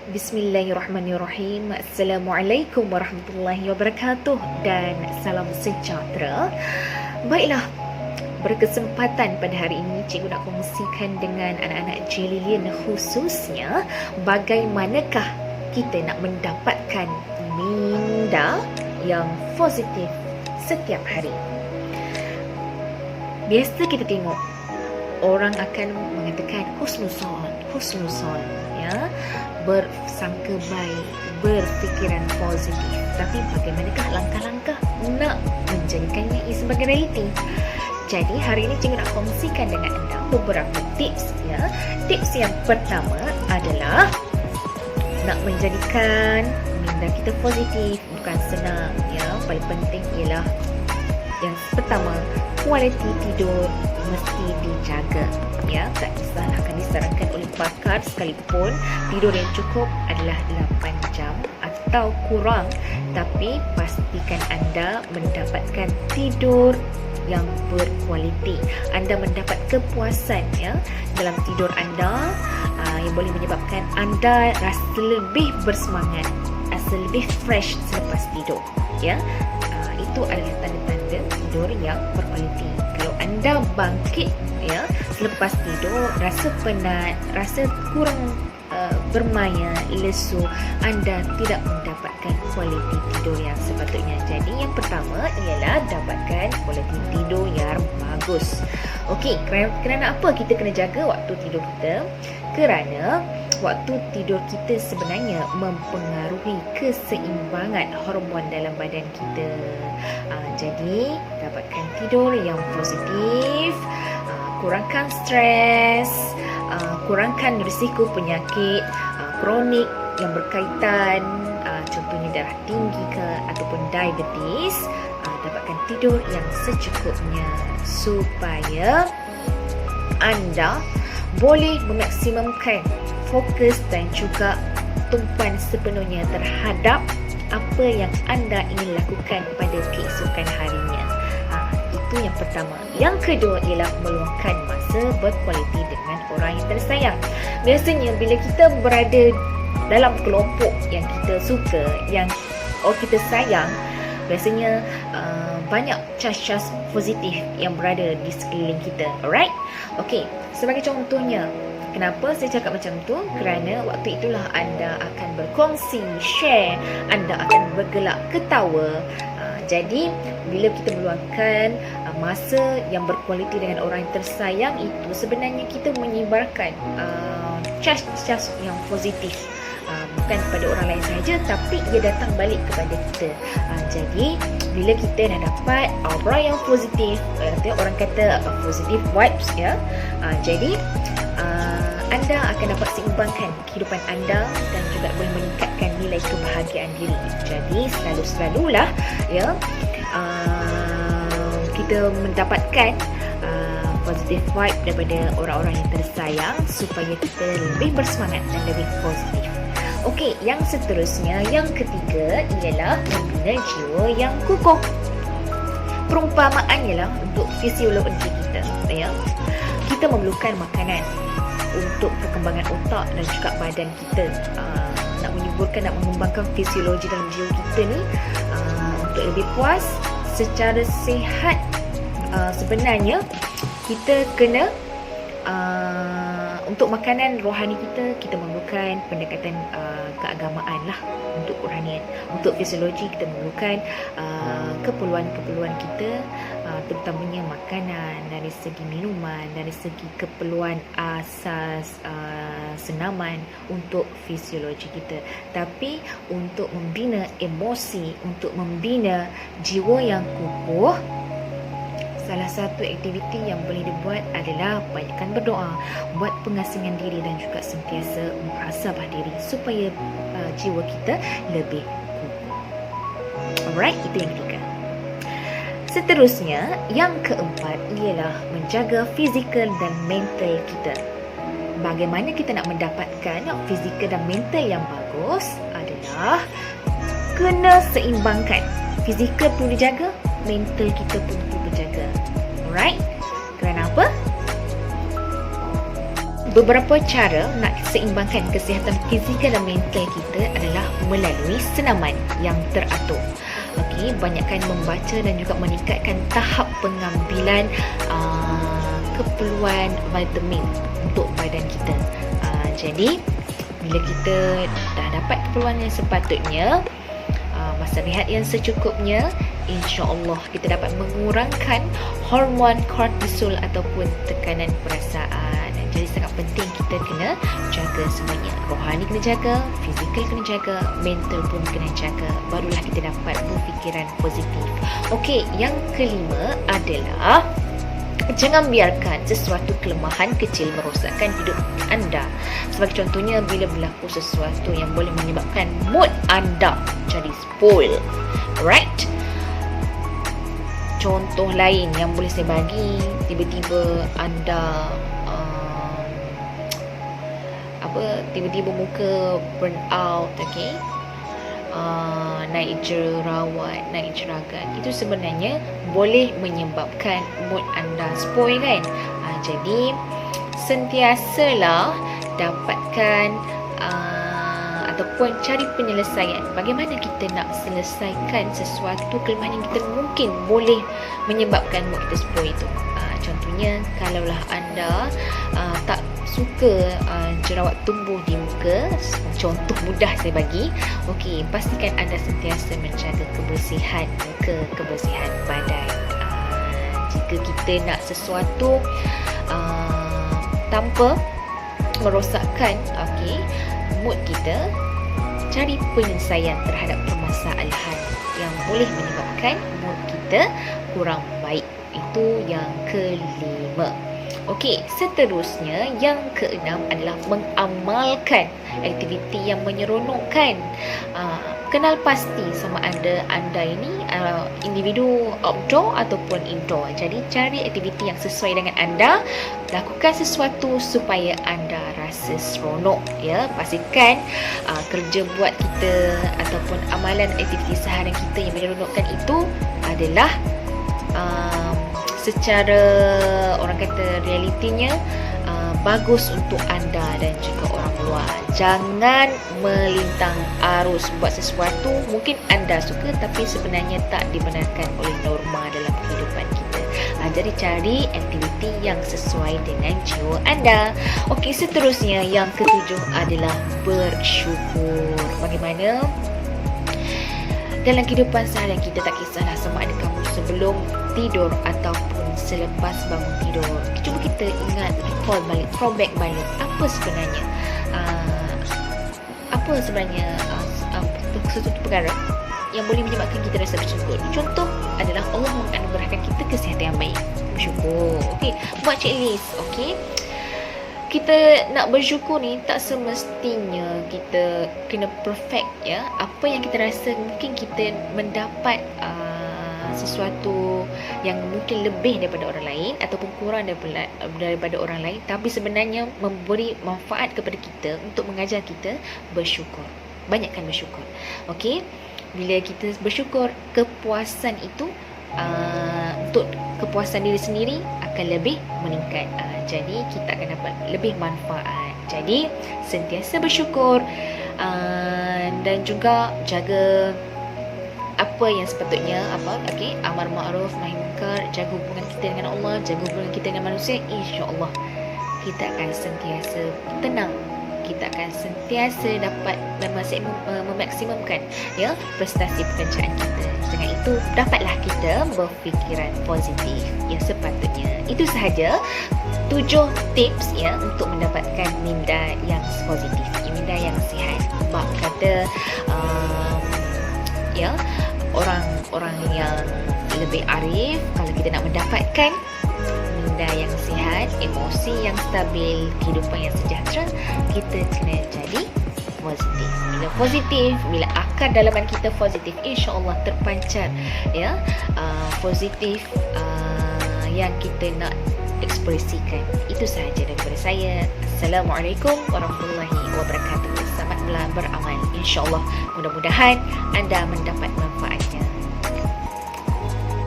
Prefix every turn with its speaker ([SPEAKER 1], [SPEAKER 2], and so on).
[SPEAKER 1] Bismillahirrahmanirrahim. Assalamualaikum warahmatullahi wabarakatuh dan salam sejahtera. Baiklah, berkesempatan pada hari ini cikgu nak kongsikan dengan anak-anak Jelilian khususnya bagaimanakah kita nak mendapatkan minda yang positif setiap hari. Biasa kita tengok orang akan mengatakan husnuzon, ya, bersangka baik, berfikiran positif. Tapi bagaimanakah langkah-langkah nak menjadikannya sebagai realiti? Jadi hari ini cikgu nak kongsikan dengan anda beberapa tips, ya. Tips yang pertama adalah nak menjadikan minda kita positif bukan senang, ya. Paling penting ialah yang pertama, kualiti tidur mesti dijaga, ya. Tak kisahlah akan disarankan oleh pakar sekalipun tidur yang cukup adalah 8 jam atau kurang, tapi pastikan anda mendapatkan tidur yang berkualiti. Anda mendapat kepuasan, ya, dalam tidur anda yang boleh menyebabkan anda rasa lebih bersemangat, rasa lebih fresh selepas tidur, ya. Itu adalah tanda-tanda tidur yang berkualiti. Kalau anda bangkit, ya, selepas tidur rasa penat, rasa kurang bermaya, lesu, anda tidak mendapatkan kualiti tidur yang sepatutnya. Jadi yang pertama ialah dapatkan kualiti tidur yang bagus. Okey, kerana apa kita kena jaga waktu tidur kita? Kerana waktu tidur kita sebenarnya mempengaruhi keseimbangan hormon dalam badan kita. Jadi dapatkan tidur yang positif, kurangkan stres, kurangkan risiko penyakit kronik yang berkaitan, contohnya darah tinggi ke ataupun diabetes. Dapatkan tidur yang secukupnya supaya anda boleh memaksimumkan fokus dan juga tumpuan sepenuhnya terhadap apa yang anda ingin lakukan pada keesokan harinya. Itu yang pertama. Yang kedua ialah meluangkan masa berkualiti dengan orang yang tersayang. Biasanya bila kita berada dalam kelompok yang kita suka, yang kita sayang, biasanya banyak cas-cas positif yang berada di sekeliling kita. Alright? Okey, sebagai contohnya, kenapa saya cakap macam tu? Kerana waktu itulah anda akan berkongsi, share, anda akan bergelak ketawa. Jadi bila kita meluangkan masa yang berkualiti dengan orang yang tersayang itu, sebenarnya kita menyebarkan cas-cas yang positif, bukan kepada orang lain sahaja, tapi ia datang balik kepada kita. Jadi bila kita dah dapat aura yang positif, orang kata positive vibes, ya. Jadi anda akan dapat seimbangkan kehidupan anda dan juga boleh meningkatkan nilai kebahagiaan diri. Jadi selalulah, ya, kita mendapatkan positive vibe daripada orang-orang yang tersayang supaya kita lebih bersemangat dan lebih positif. Okey, yang seterusnya, yang ketiga ialah membina jiwa yang kukuh. Perumpamaan ialah untuk fisiologi kita, ya. Kita memerlukan makanan untuk perkembangan otak dan juga badan kita. Nak menyuburkan, nak mengembangkan fisiologi dalam jiwa kita ni untuk lebih puas secara sihat. Sebenarnya kita kena untuk makanan rohani kita memerlukan pendekatan keagamaan lah. Untuk rohanian, untuk fisiologi kita memerlukan keperluan-keperluan kita, terutamanya makanan, dari segi minuman, dari segi keperluan asas senaman untuk fisiologi kita. Tapi untuk membina emosi, untuk membina jiwa yang kukuh, salah satu aktiviti yang boleh dibuat adalah banyakkan berdoa, buat pengasingan diri dan juga sentiasa muhasabah diri supaya jiwa kita lebih kukuh. Alright, itu yang ketiga. Seterusnya, yang keempat ialah menjaga fizikal dan mental kita. Bagaimana kita nak mendapatkan fizikal dan mental yang bagus adalah kena seimbangkan. Fizikal pun dijaga, mental kita pun dijaga. Alright? Kerana apa? beberapa cara nak seimbangkan kesihatan fizikal dan mental kita adalah melalui senaman yang teratur. Okey, banyakkan membaca dan juga meningkatkan tahap pengambilan keperluan vitamin untuk badan kita. Jadi bila kita dah dapat keperluan yang sepatutnya, masa rehat yang secukupnya, insya-Allah kita dapat mengurangkan hormon kortisol ataupun tekanan perasaan. Jadi sangat penting kita kena jaga semuanya. Rohani kena jaga, fizikal kena jaga, mental pun kena jaga. Barulah kita dapat berfikiran positif. Okey, yang kelima adalah jangan biarkan sesuatu kelemahan kecil merosakkan hidup anda. Sebagai contohnya, bila berlaku sesuatu yang boleh menyebabkan mood anda jadi spoil. Right? Contoh lain yang boleh saya bagi, tiba-tiba anda tiba-tiba muka burn out, okay? Naik jerawat, naik jeragat, itu sebenarnya boleh menyebabkan mood anda spoil kan. Jadi sentiasalah dapatkan ataupun cari penyelesaian. Bagaimana kita nak selesaikan sesuatu kelemahan yang kita mungkin boleh menyebabkan mood kita spoil itu. Contohnya, kalaulah anda tak suka jerawat tumbuh di muka, contoh mudah saya bagi, okey, pastikan anda sentiasa menjaga kebersihan muka, kebersihan badan. Jika kita nak sesuatu tanpa merosakkan mood kita, cari penyelesaian terhadap permasalahan yang boleh menyebabkan mood kita kurang baik. Itu yang kelima. Okey, seterusnya yang keenam adalah mengamalkan aktiviti yang menyeronokkan. Kenal pasti sama ada anda ini individu outdoor ataupun indoor. Jadi cari aktiviti yang sesuai dengan anda. Lakukan sesuatu supaya anda rasa seronok, ya. Pastikan kerja buat kita ataupun amalan aktiviti seharian kita yang menyeronokkan itu adalah secara orang kata realitinya bagus untuk anda dan juga orang luar. Jangan melintang arus buat sesuatu mungkin anda suka tapi sebenarnya tak dibenarkan oleh norma dalam kehidupan kita. Jadi cari aktiviti yang sesuai dengan jiwa anda. Okey, seterusnya yang ketujuh adalah bersyukur. Bagaimana? Dalam kehidupan seharian kita, tak kisahlah sama ada kamu sebelum tidur ataupun selepas bangun tidur, cuba kita ingat, recall balik, throwback balik, apa sebenarnya sesuatu perkara yang boleh menyebabkan kita rasa bersyukur. Contoh adalah Allah menganugerahkan kita kesihatan yang baik. Bersyukur. Okey, buat checklist. Okey, kita nak bersyukur ni tak semestinya kita kena perfect, ya. Apa yang kita rasa mungkin kita mendapat sesuatu yang mungkin lebih daripada orang lain ataupun kurang daripada orang lain, tapi sebenarnya memberi manfaat kepada kita untuk mengajar kita bersyukur. Banyakkan bersyukur. Okey, bila kita bersyukur, kepuasan itu untuk kepuasan diri sendiri akan lebih meningkat. Jadi kita akan dapat lebih manfaat. Jadi sentiasa bersyukur dan juga jaga apa yang sepatutnya, amar ma'ruf nahi munkar, jaga hubungan kita dengan Allah, jaga hubungan kita dengan manusia. InsyaAllah kita akan sentiasa tenang, kita akan sentiasa dapat memaksimumkan, ya, prestasi pekerjaan kita. Dengan itu dapatlah kita berfikiran positif yang sepatutnya. Itu sahaja 7 tips, ya, untuk mendapatkan minda yang positif, minda yang sihat. Sebab kata ya, orang yang lebih arif, kalau kita nak mendapatkan minda yang sihat, emosi yang stabil, kehidupan yang sejahtera, kita kena jadi positif. Bila positif, bila akar dalaman kita positif, insya-Allah terpancar, ya, positif yang kita nak ekspresikan. Itu sahaja daripada saya. Assalamualaikum warahmatullahi wabarakatuh. Selamat beramal, insya-Allah. Mudah-mudahan anda mendapat manfaatnya.